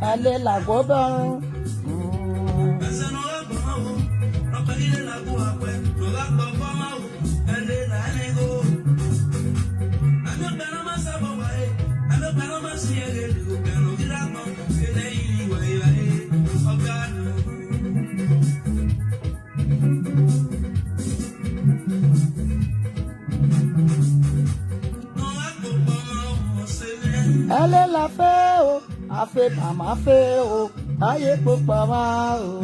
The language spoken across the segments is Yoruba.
Allez la gobe. Allez la feo, a fait mama feo, aye papa o.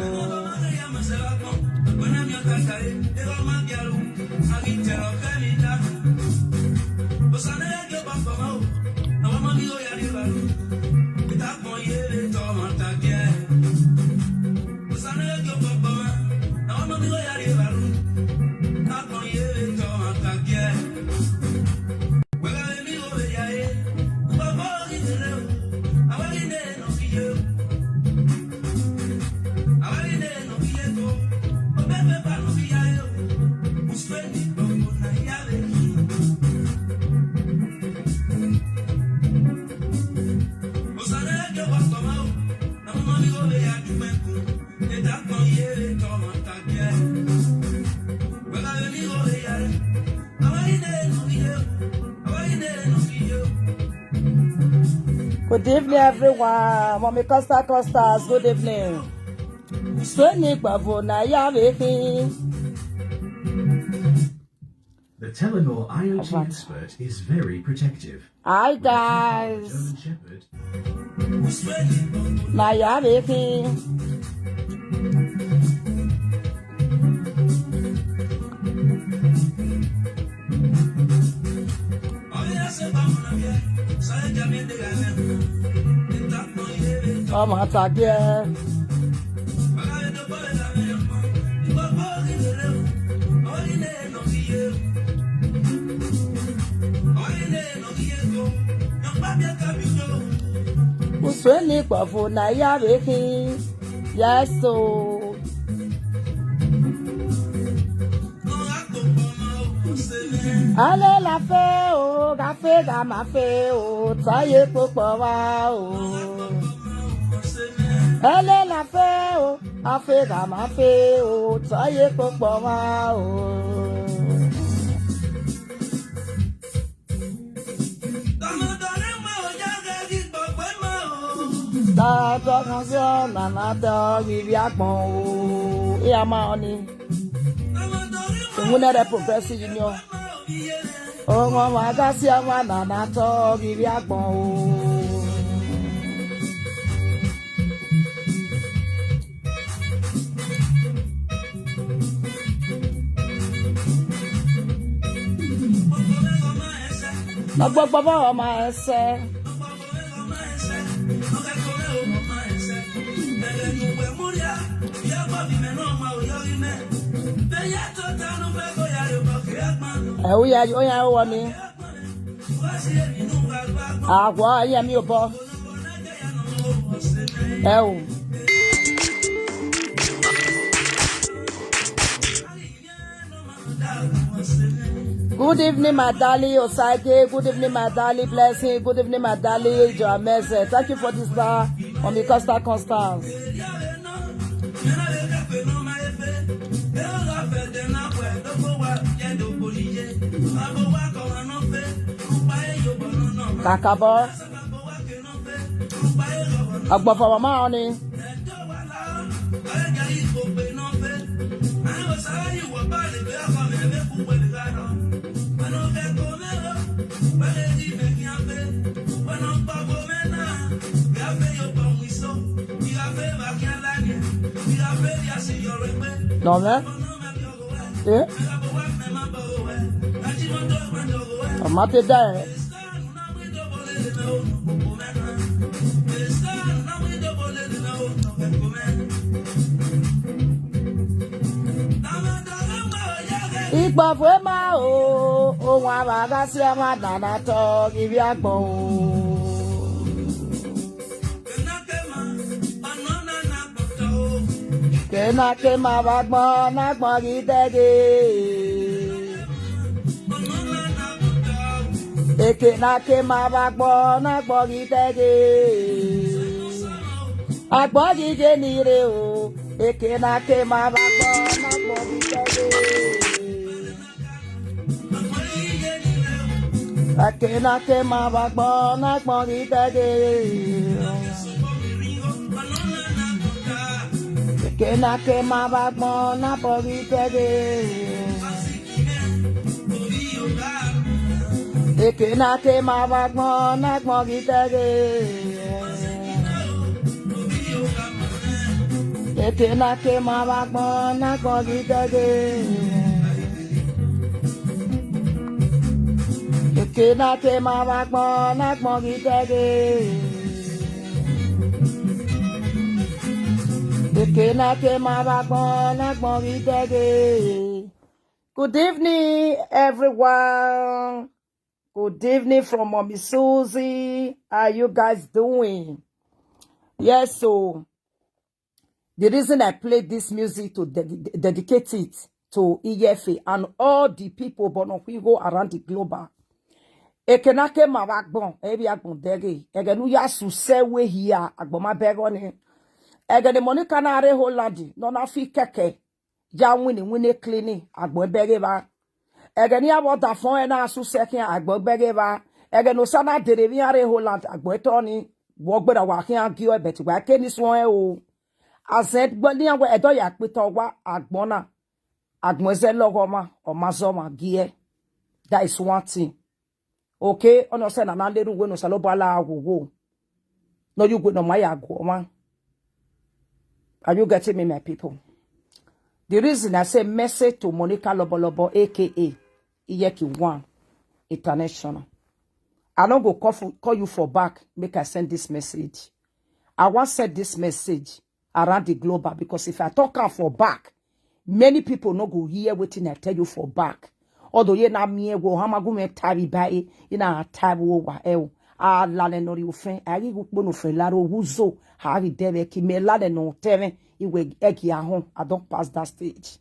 Good evening, everyone. Mommy Costa Costas, good evening. The Telenor IoT expert is very protective. Hi, guys. Naya oh, my God, yeah. Usweni kwa funa ya wiki. Yes, so. Ale la fe o, gafe gama fe o, taye popo wa o. Ale la fe o, afe gama fe o, taye popo wa o. Da da kanzo na na da vivi agbon o. E ama oni. Muna de progressive union. Oh, mama, that's your man, and I told you, you're born. No, Baba, my essay. Oh yeah, oh me. Why am you, boy? Oh. Good evening, my darling Osage. Good evening, my darling Blessing. Good evening, my darling Joamese. Thank you for this star on the Costa Constance. Kakabo. Agba for mama oni. No me. Eh? Mate da. Igba fwe ma o wa ba ga si ma dada to give ya gbon o. Kena ke mabagbo na gbogitege. Ekena ke mabagbo na gbogitege. Agbogige nire o. Ekena ke mabagbo na gbogitege. Ekena ke mabagbo na gbogitege. Ekena ke mabagbo na gbogitege. Ekena ke mabagbo na gbogitege. Ekena ke mabagbo na gbogitege. Ekena ke mabagbo na gbogitege. Ekena ke mabagbo na gbogitege. Good evening, everyone. Good evening from Mommy Suzy. How you guys doing? Yes, so the reason I played this music to dedicate it to Iyefe and all the people go around the globe. Ekenake mavagbon, ebi agbon dege. Egenu ya susewe hiya agboma begone. Egene monika na are Hollandi, nona fi keke. Ja wini cleaning agbon bege ba. Egeni ya wada fon na suseke agbon bege ba. Egeno sana derevi are Holland agbon toni. Wogbera wakin agio beti wa keni swon o. Azed gbali an we edo ya pito wa agbona. Agbon ze logoma o mazoma gie. That is one thing. Okay, ono se na leru we no salobala agogo. No you go no my ago man. Are you getting me, my people? The reason I say message to Monica Lobolobo, aka Iyeki One International. I don't go call you for back, make I send this message. I want to send this message around the globe because if I talk out for back, many people no go hear what I tell you for back. Although ye na me go hamagu me tabi bae, ina tabi wa a lale no ri ofen, a ri gbo no fen laro wuzo, ha ri debe ki me lale no teve, iwe egi ahon, I don't pass that stage.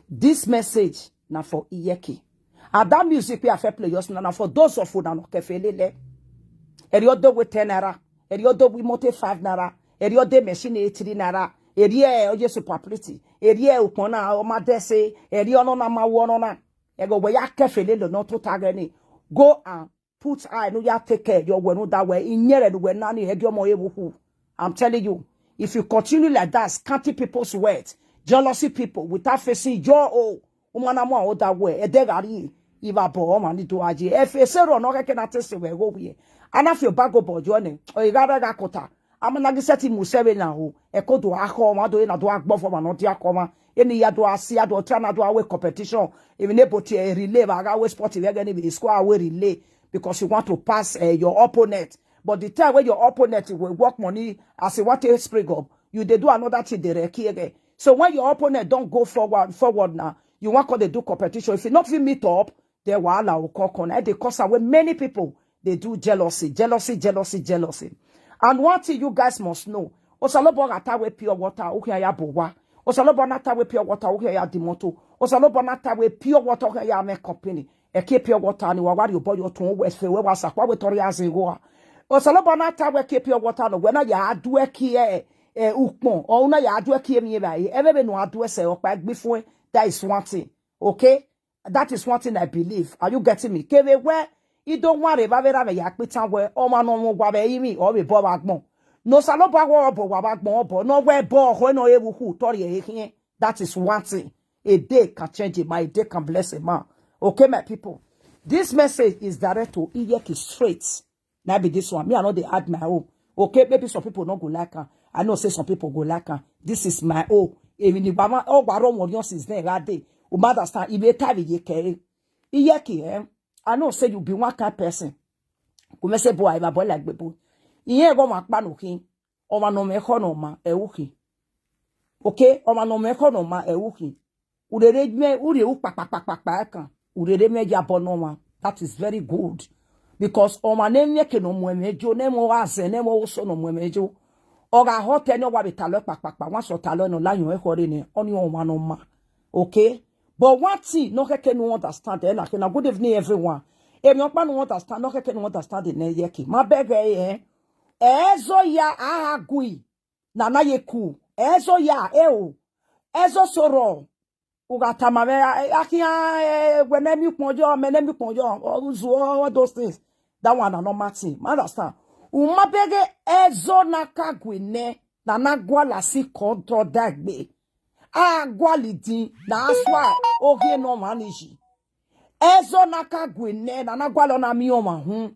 This message na for Iyeki. And that music we have play just now for those of you that no kefelele. Eri odo we 10 naira, eri odo we mote 5 naira, eri odo machine 3 naira, eri oje superplity, eri ukona o madese, eri ono na mawo ono na. Ego we ya kefelele no to tagani. Go and put eye no ya take care your we no that way inyere no we nani hegyo mo ebuku. I'm telling you, if you continue like that, scanty people's words, jealousy people without facing your oh umana mo that way edegari iba bo man do aje efesero no keke na tese we go we anafio bago bo jone o igara ga kota amana giseti musebe na ho ekodo akọ ma do na do agbo for ma no ti akoma eni ya do asi ya do tra na do awe competition even able to relay ba ga we sport we ga ni score awe relay because you want to pass your opponent. But the time when your opponent will work money as a what a spring up, you they do another thing they again. So when your opponent don't go forward now, you want to do competition. If you not feel meet up, they will allow con. They cause away many people they do jealousy. And one thing you guys must know, Osalobo atawe pure water, okay ya bowa. Osalobo natawe pure water, okay ya dimoto. Osalobo natawe pure water, okay ya make company. Eke pure water ni wawari obo yo ton we fe we wasa kwa we tori azingo. Osalobo natawe ke pure water no we na ya adu eki ukpon or na ya adu eki emi bai. Ebe no adu se okpa gbifun. That is one thing. Okay? That is one thing I believe. Are you getting me? Kebe where you don't want to have a yak bitan where o man no wabe imi or be bo bagbon. No saloba wo bo wabagbon bo no where bo no ewu hu tori ehie. That is one thing. A day can change it, my day can bless a man. Okay, my people. This message is direct to Iyeki straight. Now be this one. Me, I know they add my own. Okay, maybe some people don't go like her. I know say some people go like her. This is my own. Even if I'm all baron one since then that day. You understand? If you tell me Iyeki, I know say you be one kind person. You say boy, my boy like baby. Iye go mak panokin. Oma no me kono ma ewuki. Okay, oma no me kono ma ewuki. Urere me ure u pak kan. Urere me jabonoma. That is very good. Because oma nemye ke no mwemejo, nemo waze, nemo oso no mwemejo. Oga hote no wa betalo papa wan so talo no la yon e hore ni oni on wa no ma. Okay? But one thing no keke no understand e na good evening everyone. E mi okpa no understand no keke no understand ne yeki. Ma bege ezo ya agui na na yeku. Ezo ya ezo soro ugata mame akia wenemi ponjo menemi ponjo uzu all those things. That one no matter. Understand? Umabege ezo nakagwine na nagwala si konto dagbe. Agwalidi na aswa oge no maniji. Ezo nakagwine na nagwalo na mioma hu.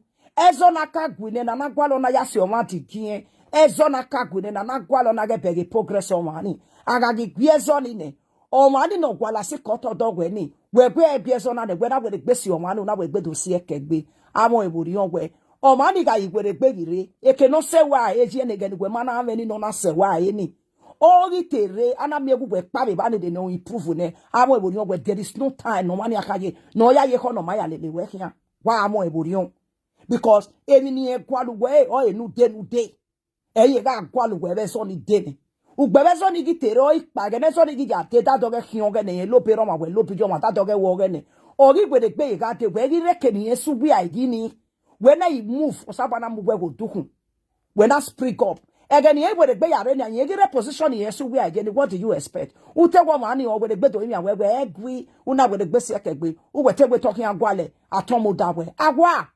Ezo nakagwine na nagwalo na yasi omati kie. Ezo nakagwine na nagwalo na gebege progress omani. Agagi gwezo nine. Omani no gwala si konto dogwe ni. Wegwe ebyezo na ne wena wede gbesi omani na wegbe dosi ekegbe. Amo eburi onwe. Omani ga igwere gbegire eke no sewa eji enege gwe mana ameni no na sewa eni ori tere ana mi egugwe pabe ba ne de no improve ne amo ebori on there is no time no mani akaye no ya ye ho no maya lele we hia wa amo ebori on because eni ni egwaluwe o enu de eye ga gwaluwe be so ni de ni ugbebe so ni gitere o ipage ne so ni gija te da doge hion ge ne lo pero ma we lo pijo ma ta doge wo ge ne ori gwere gbe ga te we ri reke ni esu bi aidi ni. When I move, Osabana move go do. When I speak up, again, you would be a rena, you get a position here, so we again. What do you expect? Who tell one money or with a bed to him, where we agree, una with a best agree, who were talking a guale, a tomo dawe, agua.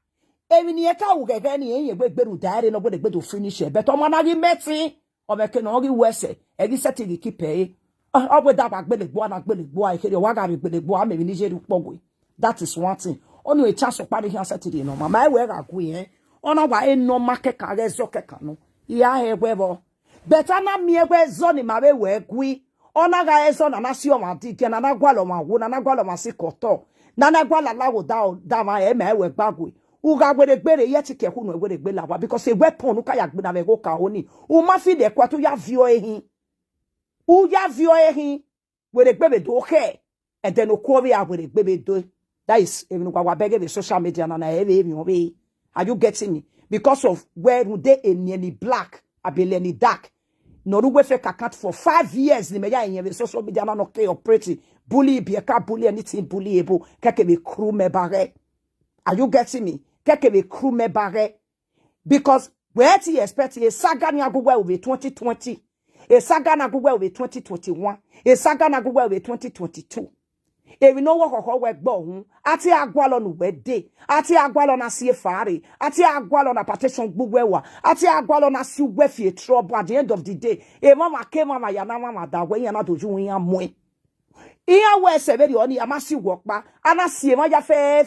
Even the eka will get any way better die and over the bed to finish it. But on one of you met me, or make an only worse, and set to keep pay. I would have a belly boy, I hear your wagari belly boy, maybe Niger. That is one thing. Onu e chance okpari hi asatiri no mama e we ga ku yen ona wa e no market ka ge zo keka no ya he gwebo beta na mi egwe zo ni ma we ku ona ga ezo na na si o ma di ke na na gwalo ma wo na na gwalo ma si koto na na gwala la wo da ma e ma e we gbagwe u ga gbere gbere ye ti ke hu no gbere gbe la wa because e weapon nu ka ya gbe na me go ka oni u ma fi de kwa to ya vio ehin u ya vio ehin we de gbebe do he e de no ko bi a we de gbebe do. That is even the social media and are you getting me? Because of where they in nearly black, I be nearly dark. No we fake account for 5 years. The media in the social media not okay operating. Bully be a car bully anything bullyable. Keke be crew me bare. Are you getting me? Keke be crew me bare. Because where do you expect a saga na Google will be 2020, a saga na Google will be 2021, a saga na Google will be 2022. If we know what work bon, ati agwalo no wede, ati agwalo na sie fare, ati agwalo na partition gbugwewa, ati agwalo na si wefie trouble at the end of the day. E mama ke mama ya na mama da we yana doju yin amoe. Iya we se be oni amasi work pa, ana sie ma ya fe.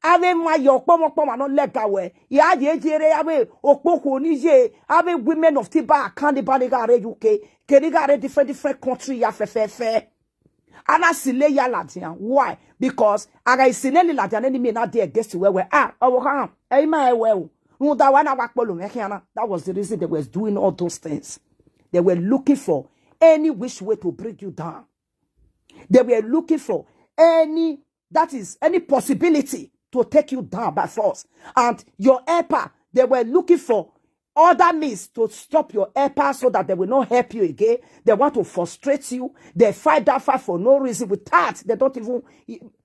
Ave ma yo pomo no lega we. Ya je jere ave okpoko ni je, ave women of Tiba kan de banigare UK, kenigare different country ya fe. Ana sile ya ladian. Why? Because aga sile li ladian enemy na dey against where we are. Oh, hey my well. That was the reason they were doing all those things. They were looking for any which way to bring you down. They were looking for any possibility to take you down by force. And your Epa, they were looking for other means to stop your Epa so that they will not help you again. They want to frustrate you. They fight that fight for no reason. With that, they don't even,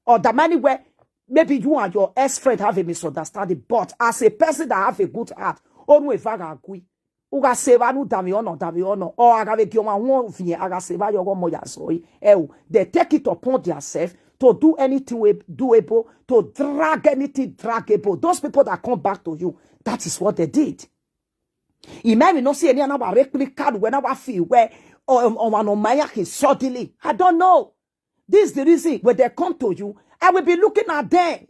or the money where maybe you and your ex-friend have a misunderstanding. But as a person that have a good heart, onwe vaga agui. Uga seva nu dami ono. Or agave kioma won vie aga seva yogo moya soi. They take it upon themselves to do anything doable, to drag anything draggable. Those people that come back to you, that is what they did. You may not see any other replica when I feel where suddenly. I don't know. This is the reason when they come to you, I will be looking at them.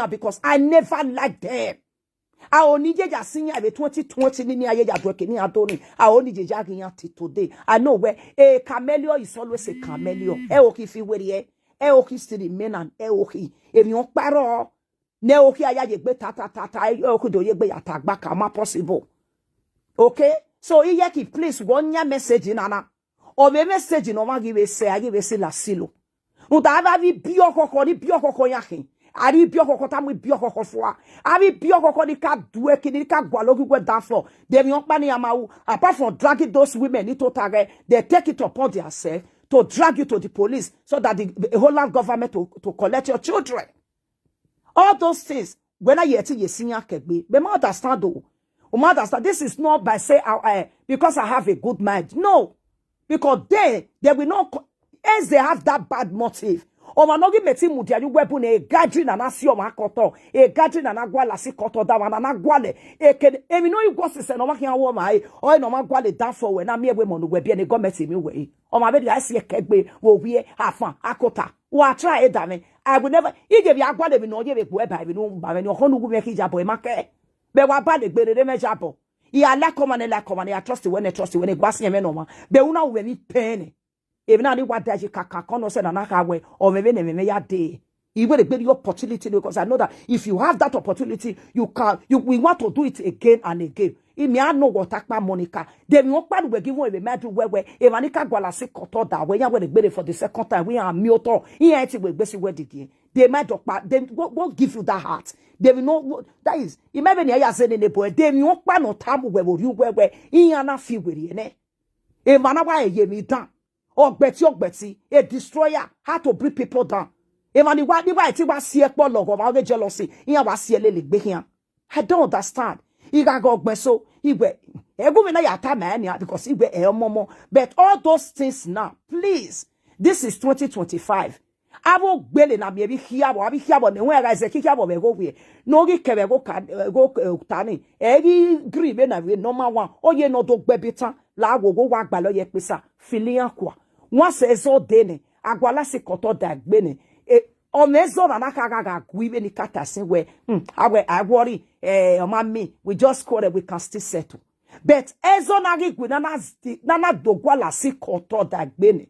Because I never liked them. I only just seen 2020 I only just today. I know where a chameleon is always a chameleon. If you were here, still the men and if you paro. Neoki aya yegbe tata okudo yegbe yatagba kama possible. Okay? So he please one ya message nana. O me message no ma give say la silo. Uta ava vi biokoko yakin. Ari bioko tamu bioko foa. Ari bioko ni ka due kini ka gwalogi we down for. They young money amau. Apart from dragging those women into tare, they take it upon themselves to drag you to the police so that the whole land government to collect your children. All those things. When I hear you senior kegbe, but I understand though. Understand this is not by say because I have a good mind. No, because they will not as they have that bad motive. O manogi meti mudia you weapon a gathering and asio makoto, a gathering and agwala si koto da wana nagwale. E can emi no you go se no makia wo mai o no magwale da for we na me we monu we bia ne gometi mi we. O ma be dia se kegbe wo wie afan akota. Wa try it dame. I will never ige bi agwale bi no je be ku e ba bi no ba me no honu gu me ki jabo e make. Be wa ba de gbere me jabo. Ya la komane ya trust when e gwase me no ma. Be una we mi pen. Even now, what does you kaka say na naka we or maybe me ya day. You will get the opportunity because I know that if you have that opportunity, we want to do it again and again. If me I know what takma Monica, then you can we give away the matter where if Monica gwala se koto da we ya we the for the second time we are mioto. Here it we best we again. They might then what give you that heart. They will know that is. Imagine ya say in the boy. They you can no time where you where in na feel with you ne. E mana wa ye me down. Ogbeti, a destroyer, how to bring people down. Even the white it was see a log of the jealousy. Here was see a lily here. I don't understand. He got so he were a woman because he were a momo. But all those things now, please, this is 2025. I will belly na maybe here or here on the where I say kick up of a go way. No go tani. Every green when normal one. Oh, ye no dog baby tan. La go walk by ye pisa. Filia qua. Once a so dene. Agwala se koto da gbene. O mezo na nakaga gwibe ni kata sin we. I worry. Mami, we just call it. We can still settle. But ezo nagi nana dogwala se koto da gbene.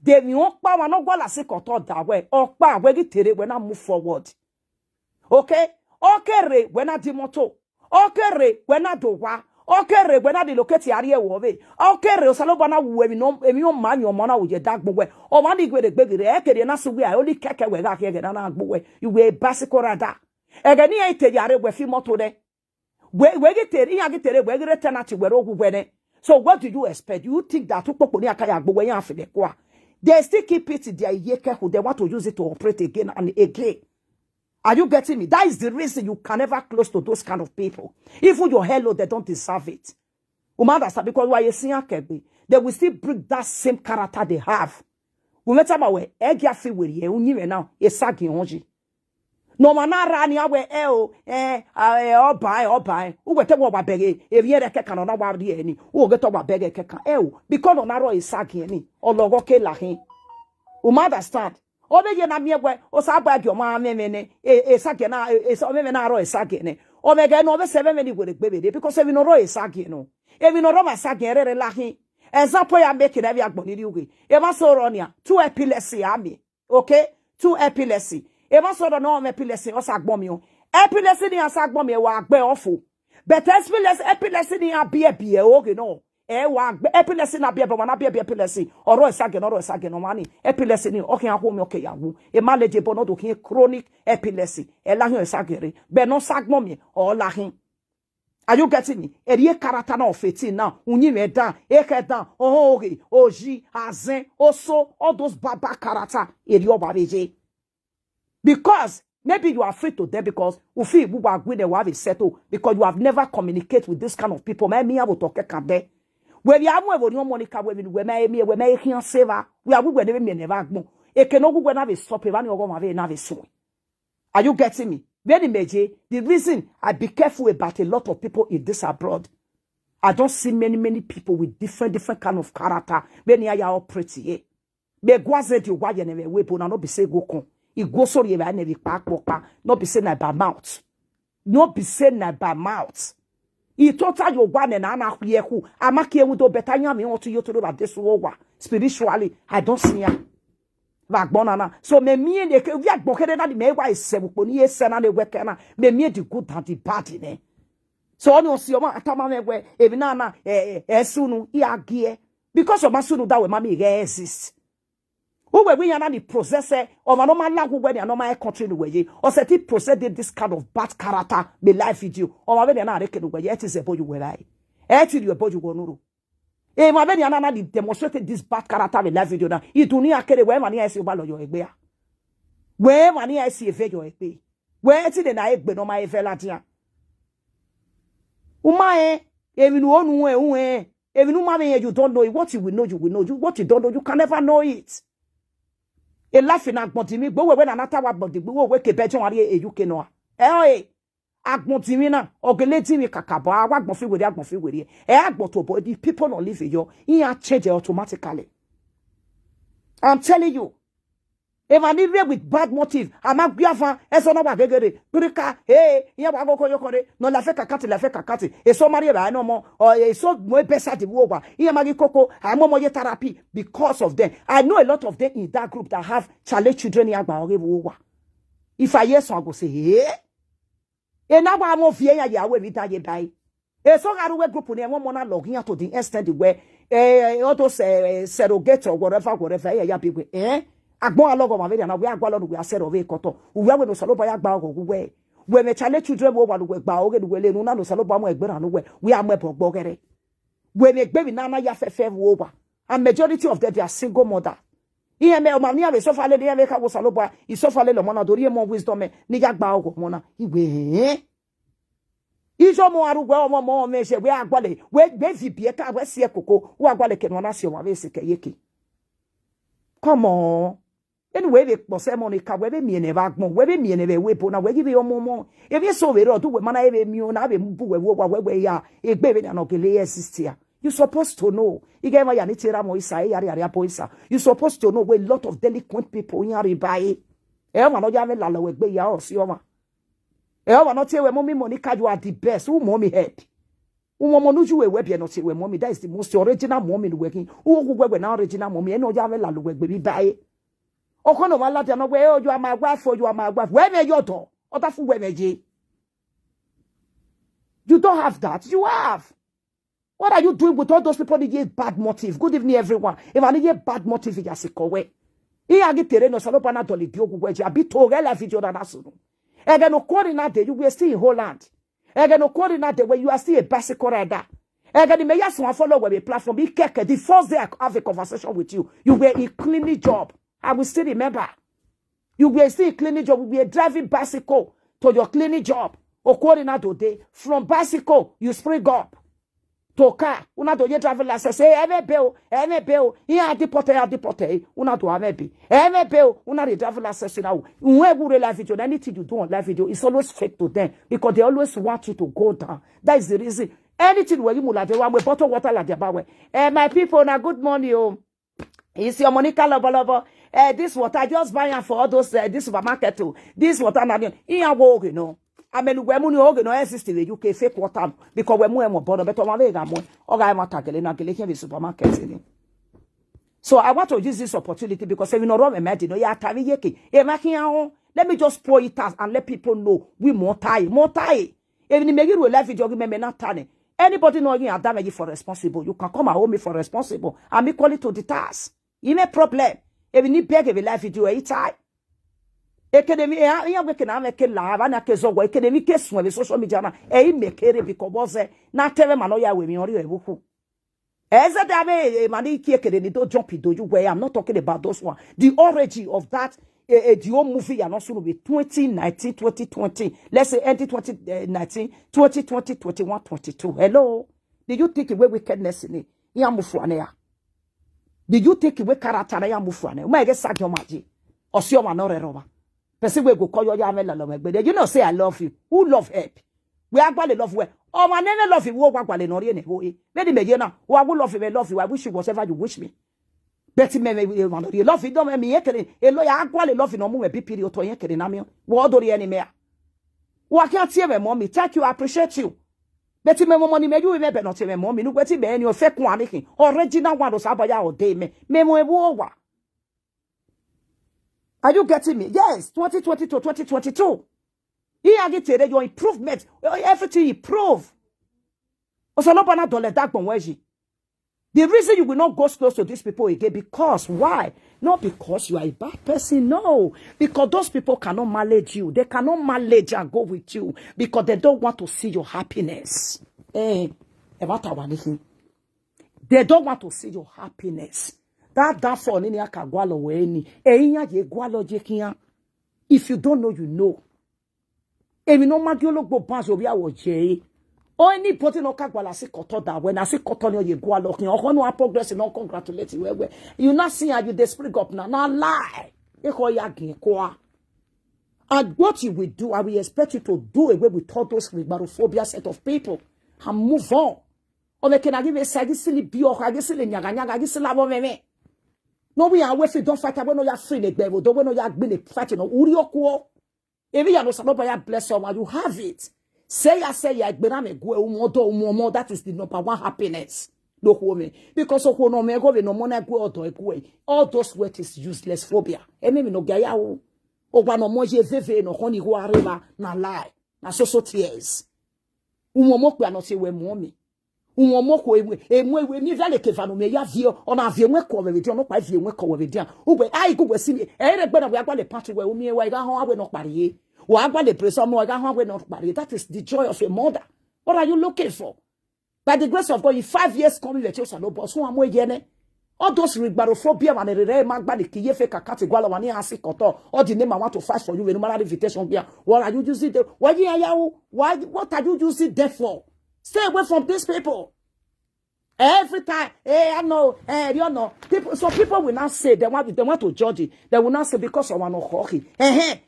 They won't power no go la se koto da way. Okpa we gitere when I move forward. Okay? Okay re when I dimoto. Okay re when I do wa. Okay re when I locate area wo we. Okay re osaloba na we no man your mona wo je dagbo we. O man di gwe de gbe re ekere na so we I only keke we ga keke na agbo we. You we basic rada. Ege ni e tejare we fi moto de. We gitere ya gitere we gire tenati we ro gwe ne. So what do you expect? You think that ukpopo ni akaya agbo we yan fi de kwa. They still keep it in their yeke who they want to use it to operate again and again. Are you getting me? That is the reason you can never close to those kind of people. Even your hello, they don't deserve it. Because why you see they will still bring that same character they have. We met about where egg feel with you now, a saggy onji. No manara ni awe all buy. Who get about beggy if you can on our any who get about beggy kekan because on narrow is saggy any or logoke lahin. Understand? Obe ye na miegwe o sa bag your ma memene e saggy na e so memena ro e saggy ne. Omega no be 7 many with baby because if you know ro e saggy no. If you know ro saggy re lahin. Example ya make it every agboni riugi. E ma so ronia 2 epilepsy ami. Okay? 2 epilepsy. Eva so no epilepsy o sagbon o. Epilepsy ni asagbon me wa agbe ofo. But epilepsy ni abie okay no. Wa epilepsy na bie na bie epilepsy. Oro esage no mani. Epilepsy ni okay ahwo me okay yawo. E manageable no do chronic epilepsy. E la hin esagere. Be no sagbon me o la hin. Are you getting me? Eriye character na ofeti now. Unyi me dan, eke dan, oji, azen, oso, all those baba character. Eri obareje. Because maybe you are afraid to them because you feel you are going to have it settled because you have never communicated with this kind of people. Me able to talk about where you are more money we may hear saver. We are we never go. E can no go have a stop even you go have a soon. Are you getting me? Very major. The reason I be careful about a lot of people in this abroad. I don't see many people with different kind of character. Many are all pretty. Me gwaze you why you never weapon and not be say go con. It goes so you never pack not be saying by mouth. Not be saying by mouth. He total your one and Anna who Amaki would better me want to you to do about this war. Spiritually, I don't see ya. Vagbonana. So me and the we are boked na the me why is 7 years and the worker me the good and the bad in it. So on your see your atama me where even na sunu ia gear because of masunu that we mami exist. Who we yana the processor or manoma la who when no my country no way or set it process this kind of bad character be life video or my na reckon way it is about you where I it you about you go no eh my be yana na demonstrated this bad character be life video na it uni akere where mani I see about your egbe where mani I see efe your egbe where ti de na egbe no my efe latia umae even onu even you don't know it. What you will know, you will know. What you don't know, you can never know it. A life in Agbonti go when another body go wake a better one a UK no. Eh, Agbonti na ogeleti mi kakaba, Agbonfi with Agbonfi with you. Agboto body people don't live you. He are change automatically. I'm telling you. If I live with bad motive, I'm a biafa, as on our gegere, Burika, hey, ya wagoko yokore, no la feka kati, a so maria no more, or a so more besa de woba, ya magikoko, I'm more therapy because of them. I know a lot of them in that group that have child children in Agba. If I yes, I go say, hey, and now I'm of here, ya will retire die. A so I will group on one monologue here to the extent where auto surrogate or whatever, ya people, eh? Agbon alogo ma very na we agwa lo we asere of ekoto we we no salo ba ya gba ogo we me chale children wo wa we gba oge we le nu na no salo ba mo egbera no we am ebo gere we me gbe mi na na ya fefe wo ba and majority of them they are single mother iye me o ma ni ave so fa le de me ka wo salo ba I so fa le lo mo na dori mo wisdom me ni ya gba ogo mo na iwe ijo mo arugwe o mo me se we agwa le we vi bie ka we sie koko wo agwa le ke no na se o ma ve se ke yeke come on. Anyway, we pose money ka we be mi ne ba gbon we be mi ne be we po na we give you momo if you so we ro to we mana e be mi o na be mbu we wo we ya e gbe be na no kele exist here. You supposed to know. You get my yanitira mo isa e yari poisa. You supposed to know we lot of delinquent people in yari buy. E ma no ja me la we gbe ya o si o ma. E ma no tie we mommy money ka you are the best. Who mommy help? Who mommy no ju we be no tie we mommy that is the most original mommy working. Who we na original mommy e no ja me la we gbe bi buy. Okono ma lati no we you are my wife for you are my wife. Where me your door? Oda fu we meje. You don't have that. You have. What are you doing with all those people that get bad motive? Good evening, everyone. If I get bad motive, you say kowe. Iya get tereno salopa na doli diogu weji. Abi to rela video na nasunu. Ege no coordinate you will still in Holland. Ege no coordinate where you are still a bicycle rider. Ege the meya so follow where platform. The first day I have a conversation with you, you were in cleaning job. I will still remember. You were still in cleaning job. You were driving bicycle to your cleaning job. Or coordinate day. From bicycle, you spring up. To car. Una do ye driver license. Eme bill. Iya deporte. Una do amebi. Eme bill. Una the driver license now. Unwe live video. Anything you do on live video, it's always fake to them. Because they always want you to go down. That is the reason. Anything where you mula de one with bottle water like the bawe. My people, now good morning, oh. It's your Monica Lobolobo. This water just buying for all those this supermarket too. This water na iya wo you know. Amelu we mu ni oge no exist in the UK fake water because we mu e mo bodo beto ma be ga mo. Oga ma tagele na gele here the supermarket ni. So I want to use this opportunity because if you know wrong imagine no ya tavi yeke. Let me just pour it out and let people know we more tie. Even make you live video me not tane. Anybody know you are damage for responsible. You can come and hold me for responsible. I'm equally to the task. You no problem. If you need beg a life video, it's high. Academy, I am working on a live and a case of academy case when the social media, a make it because not tell them I know you with me or you. As a dame, money kick and don't jump into you where I'm not talking about those one. The origin of that, the old movie and also be 2019, 2020. Let's say 2019, 2020, 21, 22. Hello? Did you take away wickedness in it? Yamufuanea. Did you take away character? Yamufuane? May get sack your magic. Or see your manore roba. Person will go call your yamela, but you know, say I love you. Who love help? We are going to love where. Oh, my name love you. Walk while in Orion. Very mediana. Who I will love you, love you. I wish you whatever you wish me. Betty me, you love you. Don't make me a lawyer. I quite love you. No more be period to yank in Amio. What do the enemy? Well, I can't see my mommy. Thank you. I appreciate you. Betty me money made you remember not to my mommy. Look at me and your fake one. Original one was Abaya or day me. Memo war. Are you getting me? Yes, 2020 to 2022. Here get your improvement. Everything improve. Osalopana dole dakbon weji. The reason you will not go close to these people again, because why? Not because you are a bad person, no. Because those people cannot manage you. They cannot manage and go with you because they don't want to see your happiness. They don't want to see your happiness. If you don't know, you know. Oh, anybody no kagwala si koto da when I see koto no ye go alok ni okono a progress no congratulate you you not see how you dey spring up now lie e ko ya gin ko and what you will do I will expect you to do away with all those barophobia set of people and move on o me can give a side silly bi o ka silly nyaga nyaga gi sila bo meme no we are if you don't fight when no ya free the devil don't when no ya gbe the fight no uri okuo if you no saboba ya bless you you have it. Say, that is the number one happiness. No woman. Because of no me go no money go all those words is useless phobia. Emi no gaya o. Oba no moje veve no honey go areba na lie. Na so tears. Umomo kwa no se we mommy. Umomo ko emwe ni vale ke va no me ya vie ona vie nwe ko we di no kwa vie nwe ko we di an. Ugbe ai go we si e re gbe na we agba le part we umi we ga ho awe no pare. That is the joy of a mother. What are you looking for? By the grace of God, in 5 years coming, the children no boss. All those barophobia and the magba the kiyefe kakati gwala wani hasi koto. All the name I want to fight for you when no matter invitation here. What are you using there? What are you using there for? Stay away from these people. Every time, I know, you know, some people will not say they want to judge it. They will not say because of one hockey. There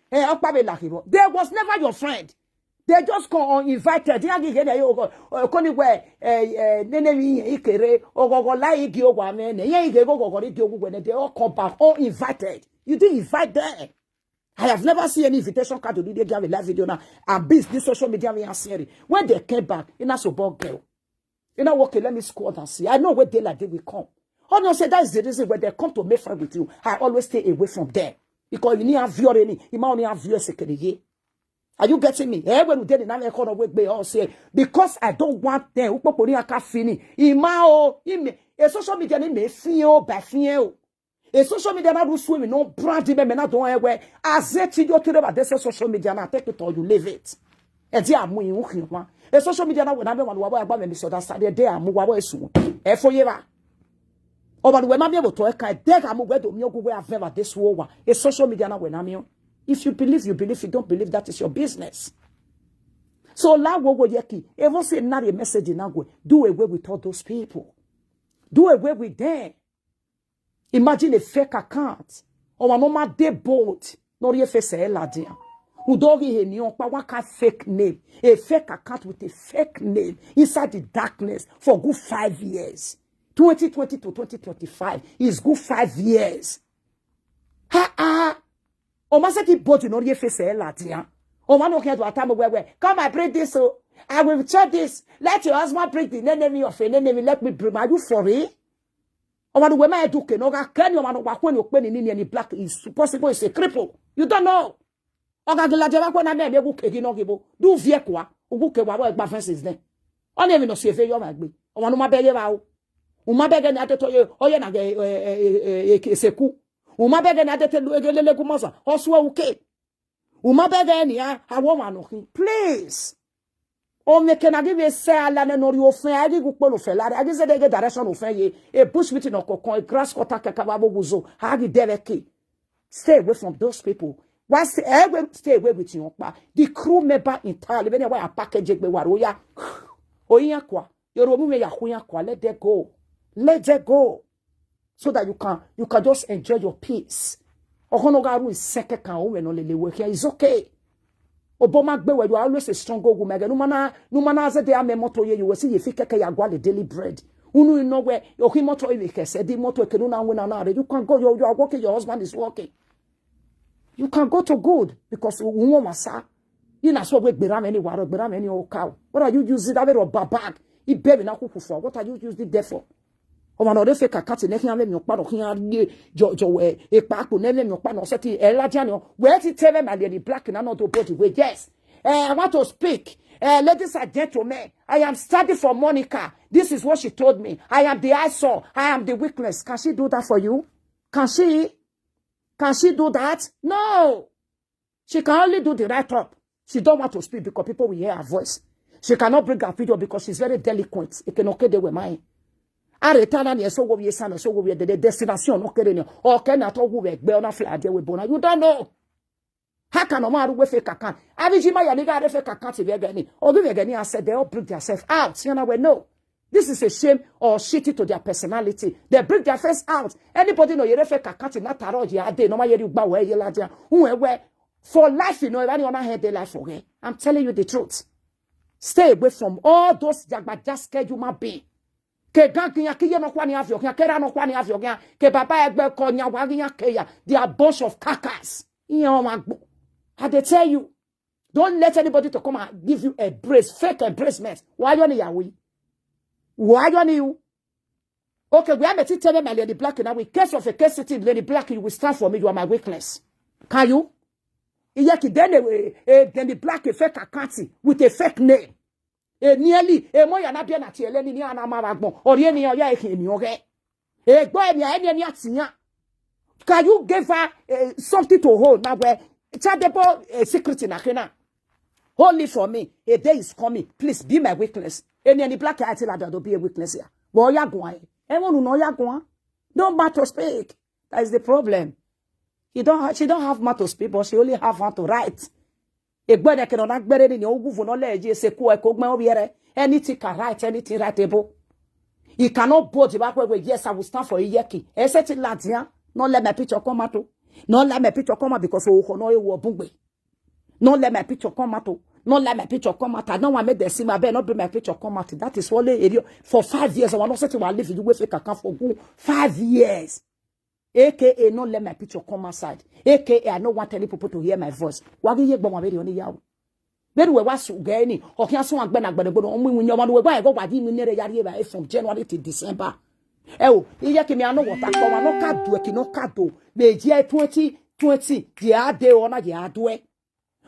was never your friend. They just come uninvited. They all come back uninvited. You didn't invite them. I have never seen any invitation card to do a live video now. And this social media series. When they came back, it's a ball girl. You know, okay, let me squat and see. I know where they like they will come. Oh no, say that's the reason when they come to make friends with you. I always stay away from them. Because you need to view any, you might only have view a second. Are you getting me? When you did it, I'm going to all say, because I don't want them. A social media may feel by feel. A social media not do swimming, no brand me not don't aware. As it you to about this social media, now take it or you leave it. And they are moving. A social media now when I want to so that's the day I'm moving soon. For you. Oh, but when I'm able to take a move to me go have never this war. A social media now when I'm if you believe, you believe. If you don't believe, that is your business. So la wo yeki. Even say not a message in agwe. Do away with all those people. Do away with them. Imagine a fake account. Or a normal day boat. Not your face a ladia. Udogi he ni waka fake name. A fake account with a fake name inside the darkness for good 5 years. 2020 to 2025 is good 5 years. O masaki boat no ye face e latia. O man okay to atamo where come I bring this so I will check this. Let your husband bring the enemy of an enemy. Let me bring. Are you for it? O man we ma do ke no ga can you man wa when you pen in any black is possible is a cripple. You don't know. Oga gila jeba kwa na me be ku no gibo. Do vie kwa. Ogu ke wa gba fences then. On even no see fe yo ma gbe. O man ma be ye ba o. O ma be ge na teto ye o ye na ge seku. Uma bega na dete lele kumosa. Oswa uke. Uma bega ni a woman no. Please. O me can give a say ala na no rio fen agi ku polo fe la. Agi se de direction of ye. A bush meeting no kokon, a grass cutter kakababo buzo. Agi dereke. Stay away from those people. Stay away with you. The crew member entirely. When you a package be waroya. Oya kwa. Yoro mu me ya huya kwa. Let them go. Let them go. So that you can just enjoy your peace. Ohonogaru is second can when only work here is okay. Obama gbe where you are always a strong woman. No mana say they are moto you will see if you keke ya gwa the daily bread. Unu know where your moto you can say the moto kenuna win na you can go you are working your husband is working. You can go to good because unwo masa. You na so we gberam any waro gberam any old cow. What are you using that rubber bag? I baby na kuku for. What are you using there for? O ma no de fe kakati ne kian le mi opa no kian jo we epa ko ne le mi opa no seti elaja no we ti tell them and the black na not to body we yes I want to speak Ladies and gentlemen, I am studying for Monica. This is what she told me. I am the eyesore. I am the weakness. Can she do that for you? Can she? Can she do that? No. She can only do the write-up. She don't want to speak because people will hear her voice. She cannot bring her video because she's very delinquent. It can okay with mine. I return and so we son so we the destination okay or can not all work be on a flat there with bona. You don't know. How can no matter with fake account? I mean, my nigga fake account if you're getting or give again. I said they all bring themselves out. You know, we know. This is a shame or shitty to their personality. They bring their face out. Anybody know you fake account in that tarot you day no matter you bow where you ladia. Who for life, you know, if anyone had their life for her. I'm telling you the truth. Stay away from all those that just scared you might be. Ke gankinya kiye no kwani afyo kya kera no kwani afyo kya ke papa egbe konya waginya keya they are bunch of cackers. I they tell you, don't let anybody to come and give you a brace, fake embracement. Why you need Yahweh? Why you need you? Okay, we have to tell them Lady Black now. In case of a case sitting, Lady Black, you will stand for me. You are my weakness. Can you? Then the Black a fake account with a fake name. Nearly a more than a bien at Yeleni and Amaragbon or any other in your head. Can you give her something to hold now where Chadebo a secret in Akena? Only for me, a day is coming. Please be my weakness. Any Black I tell her there'll be a weakness here. Well, you're going. Everyone who know you're going. Don't matter to speak. That is the problem. She don't have mouth to speak, but she only have mouth to write. A boy that cannot better than your goof on leg, say, anything can write, anything writable. You cannot board the back way. Yes, I will stand for a yeki. A certain lads, not let my picture come out. Not let my picture come out because oh no you were bungwe. Not let my picture come out. Not let my picture come out. I don't want to make the see my bed, not bring my picture come out. That is only area for 5 years. I want not say to live you with a for go 5 years. AKA not let my picture come outside. AKA I don't want any people to hear my voice. Why you bomb very on yaw? Very well was gaining or can someone go when you want to go what you near from January to December. Oh, you can me I know what I call no card do no cado. The year 2020, the other day on a year do it.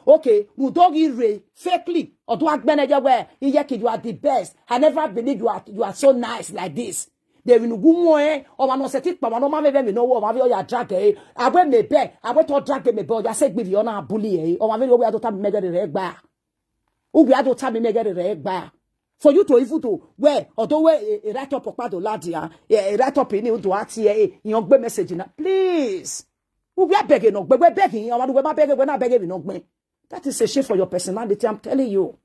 Okay, you doggy ray fakely or do act manager where you are the best. I never believe you are so nice like this. They will go or no set it, but no mamma no what you drag. I went me beg, I went to drag me boy. I said with you on a bully or my way to time mega the red bar. Oh, we had to time mega the red bar. For you to even to where although a write up of Pado Ladia, a write up in you to RTA, young message in please. We are begging, no, but we're begging. I want to beg when I beg you, no, that is a shame for your personality. I'm telling you.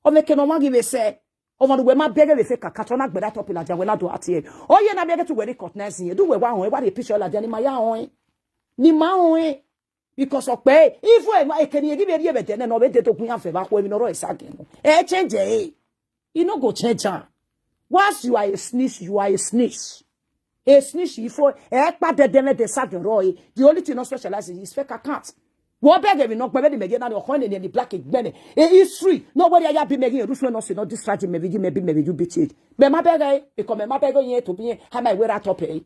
Or make no one give a say. Or when we might beg if a catona, but that up in a when I do RTA. Oh, you're not begging to wear the cotness. You do one way, what a picture like Jenny Maya. Ni maoe. Because of pay. If I can give you a then no better to bring up a when no is again. Eh, change eh. You no go change her. Once you are a snitch, you are a snitch. A snitch, before Epa Eddie de Sagan Roy, the only thing not specializes is fake accounts. What beg we not better than the coin and the black benny. It is free. Nobody I be making a roof no not distracting maybe you beat it. But my beggar, because my beggar here to be how my way at top pay.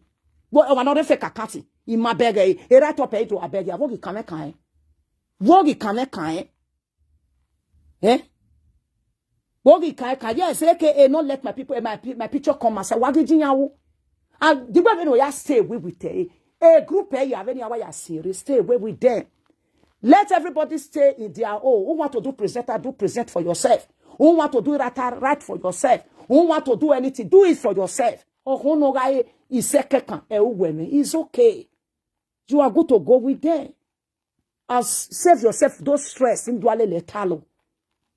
What another fake account in my beggar, a rat up pay to a beggar. Wogi come kind. Wogi come kind. Eh? Wogi kai yes, AKA not let my people my picture come and say wagi jinyawo. And the way we stay away with a group you have any hour series, stay away with them. Let everybody stay in their own. Who want to do present for yourself. Who want to do right for yourself. Who want to do anything, do it for yourself. Oh, who no guy is it's okay. You are good to go with them. As save yourself those stress in duale le talo.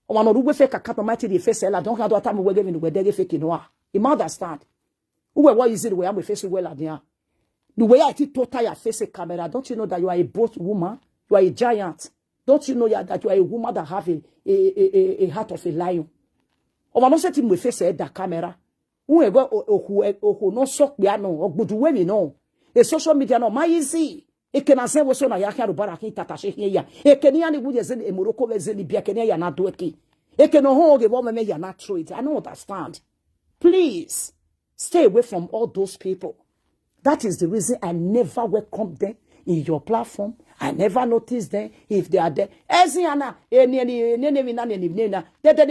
Or one of fake account mighty the face I don't have to time we give in the fake noir. You understand? What is it the way I'm facing well at the way I did total your face a camera, don't you know that you are a both woman? You are a giant. Don't you know that you are a woman that have a heart of a lion? Or I'm not setting my face at the camera. Who go no sock piano or good way no. A social media no my easy. It can say was on a yaka baraki tatashi here. A Kenyan would as a Morocco as any Biakania not do it. It can hold a woman may not through it. I know understand. Please stay away from all those people. That is the reason I never welcome them in your platform. I never noticed them if they are there. Eziana, any they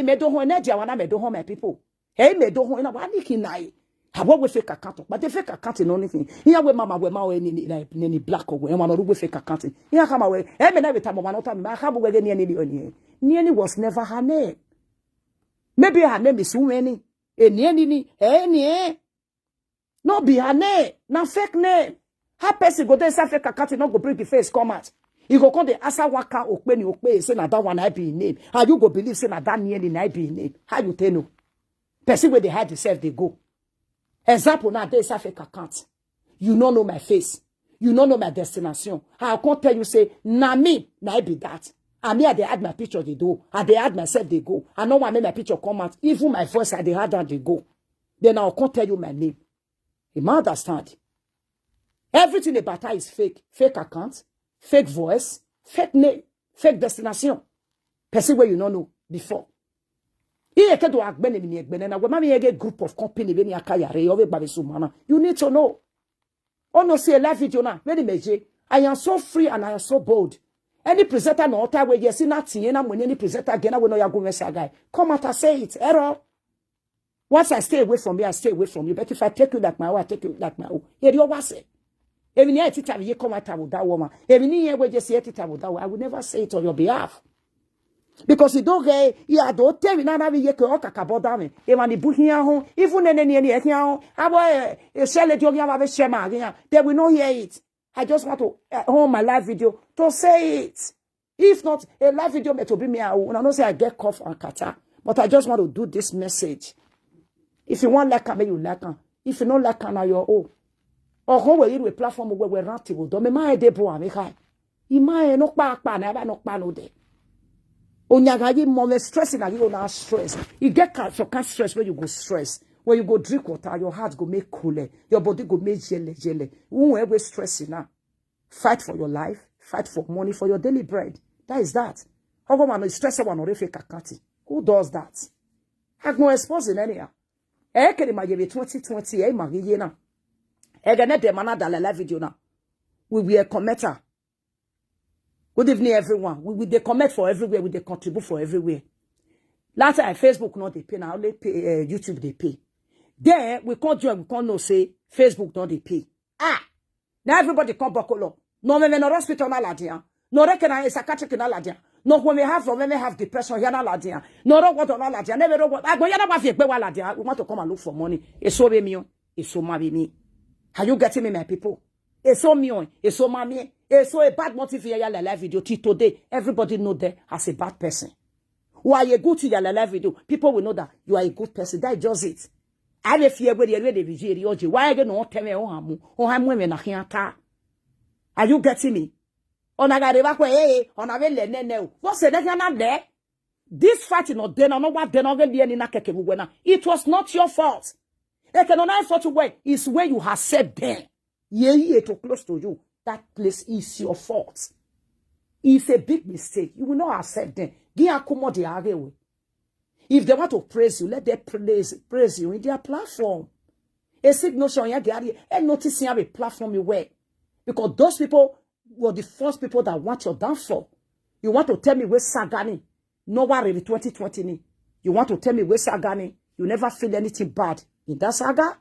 made do home, Nadia, made do home, my people. Hey, made do home, what I have what we fake account, but they fake account in anything. Here, where Mamma, where my any black or one or fake accounting. Here, come away. Every time one time, I have again nearly was never her name. Maybe her name is Umeni. Any, no be her name, na fake name. Her person go there, say fake account, not go bring the face come out. You go call the asa waka okpe, say na that one I be name. How you go believe say na that nearly I be name? How you tell no? Person where they hide themselves, they go. Example now, they say fake account. You don't know my face. You don't know my destination. I can't tell you say, na me, na I be that. And me, I they add my picture, they do. I they add myself, they go. I know I make my picture come out. Even my voice, I they add that, they go. Then I can't tell you my name. You might understand. Everything about her is fake. Fake account, fake voice, fake name, fake destination. Person where you don't know before. You need to know. Oh no, see a live video now. I am so free and I am so bold. Any presenter no time where you see nothing, and when any presenter again, I will know you're going to guy. Come out and say it. Error. Once I stay away from you, I stay away from you. But if I take you like my own, I take you like my own. Here you are say. Every year, you come out with that woman. Every year, where you say it with that woman, I will never say it on your behalf. Because you don't get, you don't tell me now that you can't talk about them. Even the book here, even any here, I share it, you have a share, they will not hear it. I just want to hold my live video to say it. If not, a live video may to be me. I don't say I get cough and catarrh, but I just want to do this message. If you want like me, you like her. If you don't like her, now you're old. Or how will you a platform where we're not able to make my debut? You might not back, never not pan day. Onyagaji more stressing and you not stress. You get for can't stress when you go stress. When you go drink water, your heart go make cooler. Your body go make jelly. Whoever stressing now. Fight for your life. Fight for money for your daily bread. That is that. How come I stress one or fake akati? Who does that? I'm going to expose in any. I can imagine 2020. I imagine now. I can net man that live video now. We will a commenter. Good evening, everyone. We will comment for everywhere. We will contribute for everywhere. Last time, Facebook not they pay. Now only pay YouTube they pay. Then we can't join. We can't no say Facebook not they pay. Now everybody come back along. No me no hospital na ladia. No recognize psychiatric na ladia. No when we have depression here na ladia. No what na ladia. Never what. I go yana ba fi pe wa ladia. We want to come and look for money. It's so be me. It's so ma be me. Are you getting me, my people? It's so me. It's so mommy. It's so a bad motive here your live video till today. Everybody know that as a bad person. Why you go to your live video, people will know that you are a good person. That is just it. I don't fear where you're ready. Why you not tell me I'm women are you getting me? On a guy, on a no. What's the next there? This fight is not done. I know what they're not going. It was not your fault. They cannot afford to wait. It's where you have said there. Yeah, too close to you. That place is your fault. It's a big mistake. You will not accept them. If they want to praise you, let them praise you in their platform. A signal showing and noticing a platform you wear. Because those people were the first people that want your downfall. You want to tell me where Sagani? No worry, 2020. You want to tell me where Sagani? You never feel anything bad in that saga?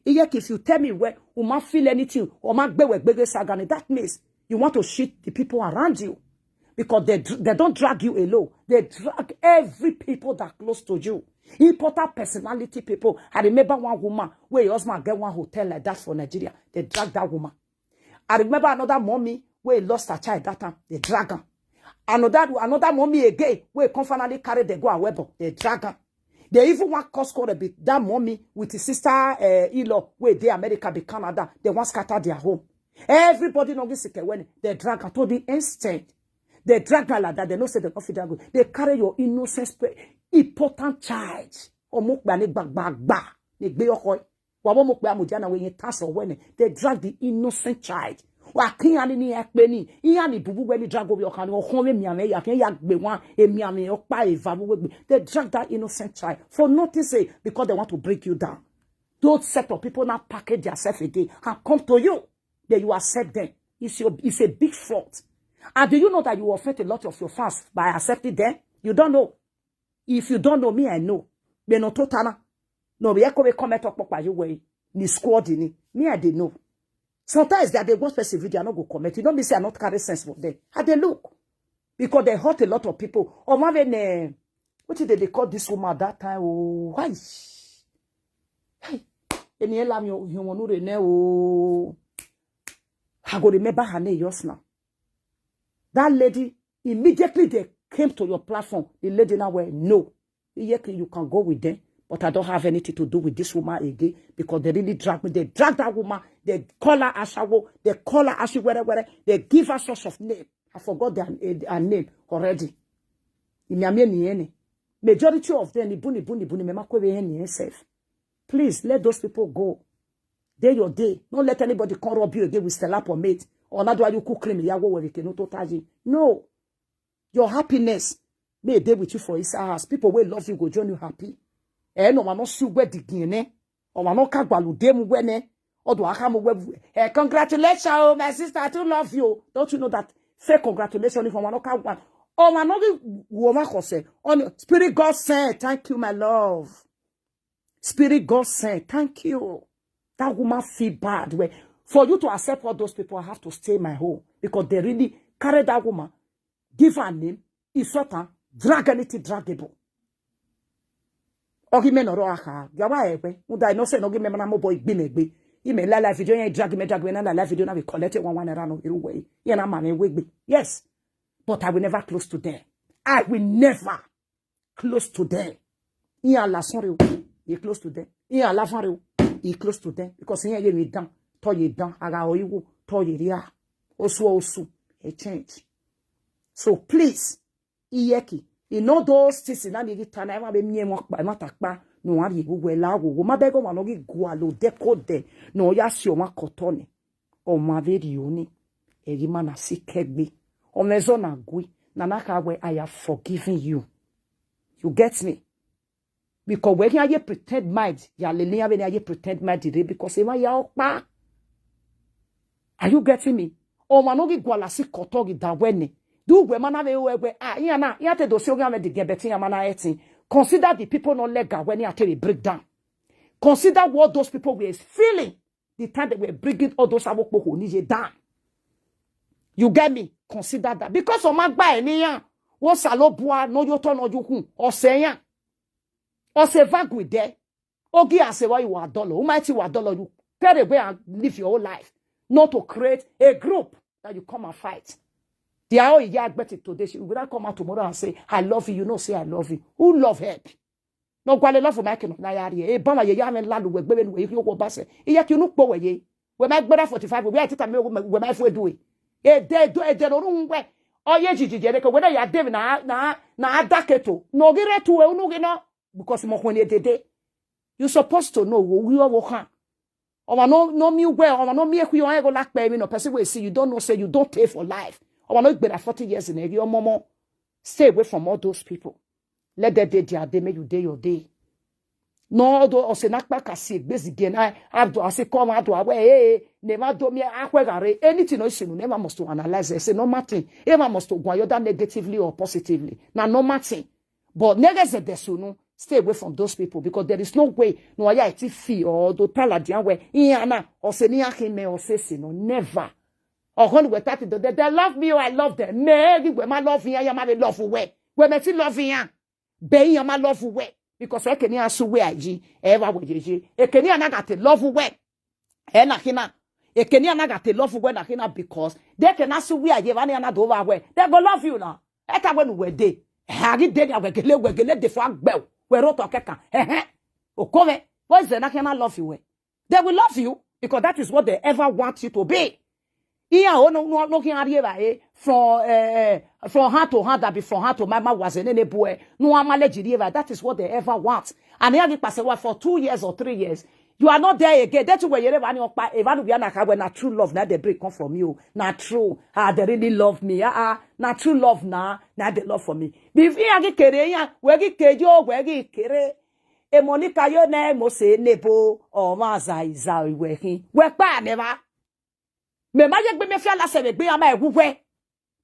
If you tell me where you might feel anything or might be Sagani, that means you want to shit the people around you. Because they don't drag you alone. They drag every people that close to you. Important personality people. I remember one woman where your husband get one hotel like that for Nigeria. They drag that woman. I remember another mommy where he lost her child that time. They drag her. Another mommy again where finally carried the go away. They drag her. They even want Costco a bit. That mommy with his sister in-law where they America be Canada. They want scatter their home. Everybody know this when they drag her to the instant. They drag her like that. They don't say they don't feel that good. They carry your innocent, important child. They drag the innocent child. They drag that innocent child for nothing, because they want to break you down. Those set of people now package themselves again and come to you. Then you accept them. It's a big fault. And do you know that you offend a lot of your fans by accepting them? You don't know. If you don't know me, I know. Me no totana. No, we echo comment talk by you way. Ni squad ni. Me, I didn't know. Sometimes that they watch person video, I not go comment. You don't say I not carry sense for them. How they look? Because they hurt a lot of people. Or even, what did they call this woman that time? Oh, why? Hey, any elam you want to know? I go remember her name just now. That lady, immediately they came to your platform. The lady now went, no. You can go with them. But I don't have anything to do with this woman again. Because they really drag me. They drag that woman. They call her Ashawo. They call her Ashi where. They give her such of name. I forgot their name already. Majority of them, please let those people go. Day your day. Don't let anybody come rob you again with Stella or mate. Or not do you cook cream. No. Your happiness may day with you for his house. People will love you, go join you happy. No man no su we digine. Or man no kagbalu dem wene. Or do akamu we. Congratulations, my sister. I do love you. Don't you know that fake congratulations if man no kagbalu. Oh man no woman kose. On Spirit God said, thank you, my love. Spirit God said, thank you. That woman feel bad. Where for you to accept all those people, I have to stay in my home. Because they really carry that woman, give her a name, isota, drag anything draggable. Ogimen or aka, Gawa ebe, Muda no say no give me my boy bimegbe. You may la life video, drag me, and I life video, we collect it one around your way. Yana man, wig. Yes. But I will never close to them. I will never close to them. Yeah, la sorry, you close to them. Yeah, la faru. He close to them because here you down, toy down, aga oiwu, toy ya, osu, a change. So please, iyeki, in all those things in any time, I be me walk by matakba, no one you will allow, my bego manogi gualo, deco de, no yasio ma cotone, o ma verioni, a rimana si kegbi, o mezona gui, nanaka where I have forgiven you. You get me? Because when you pretend mind, you are pretend mind today because you are. Are you getting me? O manogi gwalasi kotogi dawene. Do we manave we yana yate do sioga me de gebeti yamana eti. Consider the people not legal when you tell break down. Consider what those people were feeling the time they were bringing all those awokpo who nije down. You get me? Consider that because o magba eniyan wo salobua no yoto no jukun o seyan. Or say vague there. Ogi and say why you are dollar. Who might you are dollar? You carry away and live your whole life. Not to create a group that you come and fight. They are all better today. She will not come out tomorrow and say, I love you. You know, say I love you. Who love her? No, quite a love for my king of Nayari. A bama ye yamen land with women where you go bass. Yet you look boy ye. When my brother 45, we are to when my foot do it. A day do a general way. Oh, yeah, Gigi, whether you are David na daketo. No, get it to a no. Because you're supposed to know we are walking. Or no me well, or no me who you go like baby, no person will see you don't know, say you don't pay for life. Or not better 40 years in a year, mama. Stay away from all those people. Let that day they make you day your day. No, do or say not back a sick, busy again. I have to say, come out to away, never do me anything else, you never must to analyze it. Say no matter, ever must to go either negatively or positively. Now, no matter. But negative desuno. Stay away from those people because there is no way no ya iti fee or do tell a dian way iana or se ni akime or se no never. Or when we start they love me or I love them. Maybe we my love ya ma be love way. We me ti love ya. Be ya ma love way because I can asu we aji ever we jeje. E keni anagate love way. E na kina. E keni anagate love way na kina because they can asu we aji vani anado over way. They go love you now. Eta when we dey. Hagi dey we gele de fo agbel. We wrote a keka. Okome, what is the national love you? They will love you because that is what they ever want you to be. From hand to hand, that be from hand to mama was an any boy. No amale that is what they ever want. And here pass for 2 years or 3 years. You are not there again. That's where you never know. When a true love, now they break come from you. Not true. They really love me. Not true love now. Now they love for me. If you are kere, we get kejo, we get kere. E Monica, your name must say nebo or maza is working. Work by never. Me ma yek be me fia la se be ama egugwe.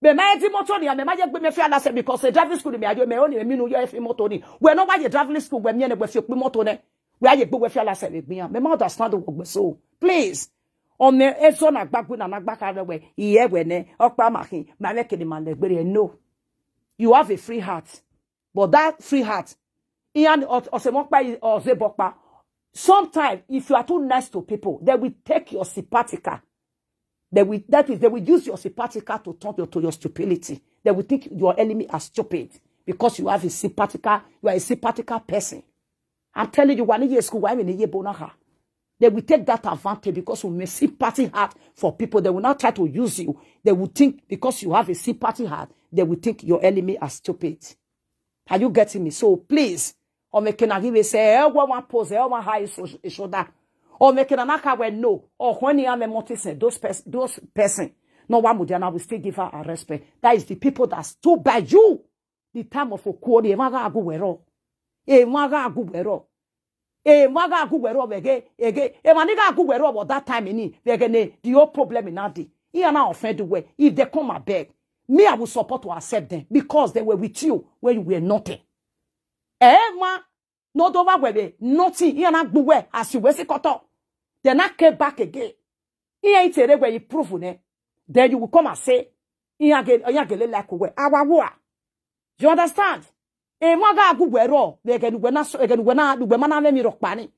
Me ma edi motor ni me ma yek be me fia la se because the driving school me ajo me only me no yo efi motor ni. We no why you driving school we me ne gbe fi pe motor ne. We aye gbe we fia la se be me ma understand wo so. Please. On me ezo na gbagbu na nagbaka re we iye we ne okpa makin ma make ni man legbere no. You have a free heart. But that free heart iyan osemokpa ozebokpa. Sometimes, if you are too nice to people, they will take your sympathetica. They will use your sympathetica to turn to your stupidity. They will think your enemy are stupid because you have a sympathetica. You are a sympathetica person. I'm telling you, one year school, they will take that advantage because you have a sympathy heart for people. They will not try to use you. They will think because you have a sympathy heart, they will think your enemy are stupid. Are you getting me? So please. Or make an give say, one pose, one high shoulder. Or make an anaka when no, or when you are noticing those person, no one would will still give her a respect. That is the people that stood by you. The time of Okori, Maga Aguero. Maga Aguero. Maga Aguero, again, Maniga Aguero about that time in it, the whole problem in Adi. He are now offended way. If they come and beg, me, I will support to accept them because they were with you when you were nothing. No dova webe nothing here na gbuwe as you wesi koto. Then I came back again. Here itere where you prove ne. Then you will come and say, iya gele like we awawa. You understand? Mwaga gbuwe ro. Ege nuwe mana me mi rokpani.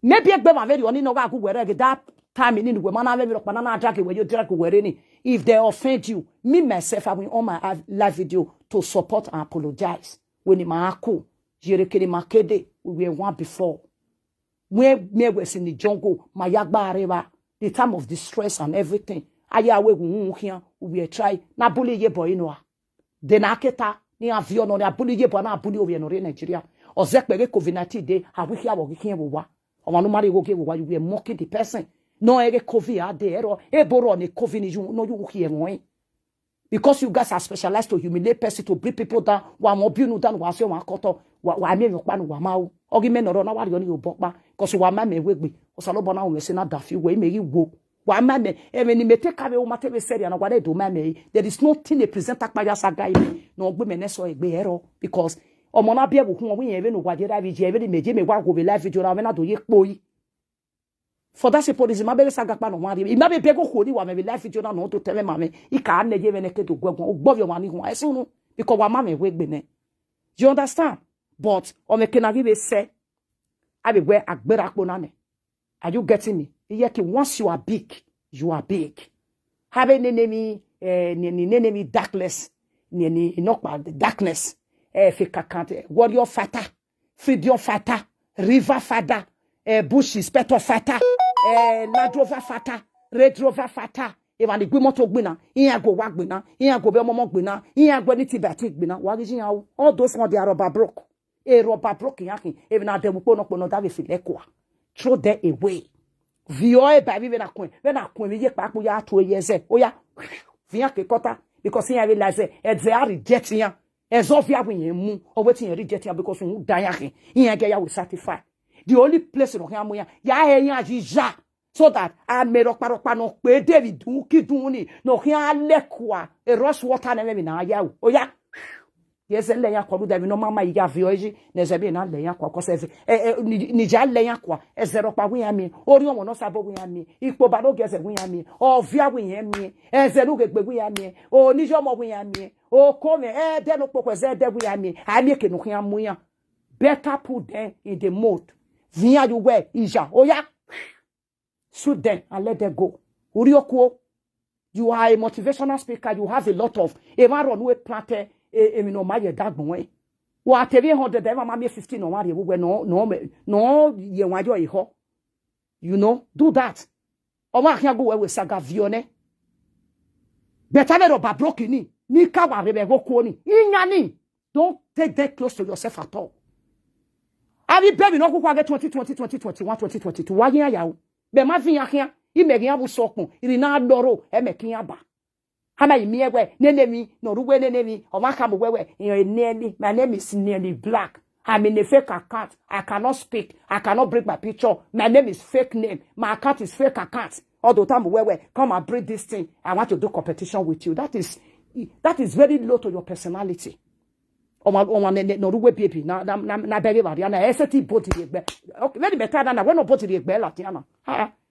Maybe egbe ma very oni no ga gbuwe ro that time ni nuwe mana me mi rokpana na drag we you drag we ni. If they offend you, me myself I will on my live video to support and apologize. When you ma cool. Jerekele makede, we were one before. When me was in the jungle, my yagba areva, the time of distress and everything. Aya we here, we try. Na bully ye boy noa. Then aketa, ni avion on a bully ye boy na bully over in Nigeria. Or zekbege COVID-19 day, have we here working wa. Or one mari go give while you were mocking the person. No ege COVID a day, or e boro ne COVID is you no you hear one. Because you guys are specialized to humiliate person, to bring people down, wa mobile down, wa se wa koto, wa me yokpa no wa ma o. Ogi me no na wa ni obokpa, because wa ma me wegbe. Osalobo na o me se na dafi we me wo. Wa ma me, e me ni me take away o ma tebe seri na wa de do ma me. There is nothing a presenter akpa saga ime. No ogbe me ne so egbe ero because omo na bia wo hu we yen no wa de live je me meje me wa go be live video na we na do ye kpoyi. For that police, my baby sagapa no one. It may be people who do me life video no to tell me, mammy. He can't never make it to go above your money. I soon because one mammy wake bene. Do you understand? But on the Kenavi say, I will wear a berakbonane. Are you getting me? Yet once you are big, you are big. Having an enemy darkness, the darkness, fikakante, warrior fighter, freedom fighter, river fighter, bushes, petal fighter. Land Rover fata, Red Rover fata. Even the Gumoto Gbina, Ian go Wagbina, Ian go Belmont Gbina, Ian go Nitibatic Gbina, Wagijin, all those one they are rubber broke. A rubber broke yaki, even at the Wupono Davi Filequa. Throw them away. Vioe by even a coin, when I coin, we get back we are 2 years. Oh, yeah, Viaki Kota, because he realized that they are rejecting ya. As of ya when you move, or waiting rejecting because you die, Ian Gaya will satisfy. The only place in Ohiamoya, ya so that I made a parokano, where David do kiduni, no here lekwa, a rush water never na ya. Oh, yeah. Yes, a layer called the no mamma ya vioji, Nezabina layer quacos, Nija layer qua, a zero pa we me, or you want no sabo we me, equal bado gets a we me, or via we me, as a look at we me, or Nijamo we me, or come then no pocos there we me, I make it no hiamuya. Better put them in the mode. Via you wear Isha. Oh yeah. Shoot them and let them go. Urioko, you are a motivational speaker. You have a lot of Evaron we planted no my dad boy. What 100 ever mammy 15 or no ye want your you know, do that. Or what can go with Saga Vione? Better never by broken ni kawa rebe go koni. Inyani. Don't take that close to yourself at all. I will baby no go get 2020, 2021, 2022. Why ya? Be ma fin ya kia. I me gian bu sokun. I na doro e me kin aba. Hama I mi ewe nenemi no ruwe nenemi. O ma kam wewe. My name is nearly black. I'm in a fake account. I cannot speak. I cannot bring my picture. My name is fake name. My account is fake account. all the time where come and breed this thing. I want to do competition with you. That is very low to your personality. No baby na beg Mariana ST body the okay very better than when no body the Latiana.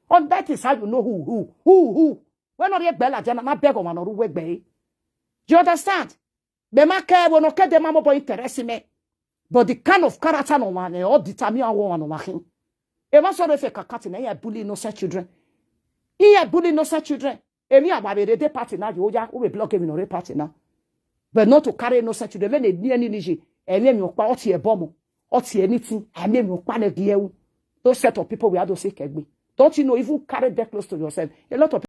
On that is how you know who when no the Latiana na beg on no work be. Do you understand? Be ma care when no care them mo boy interest me. But the kind of character no one or determine one no one. Eva so refe kakati na ya bully innocent children. He bully innocent children. Emi ababe de party na you ja we block him no party na. But not to carry innocent children. When they need any niji, and then you pa oti e bomb, oti anything, and then you pan a deal. Those set of people we had to say, don't you know, even carry that close to yourself. A lot of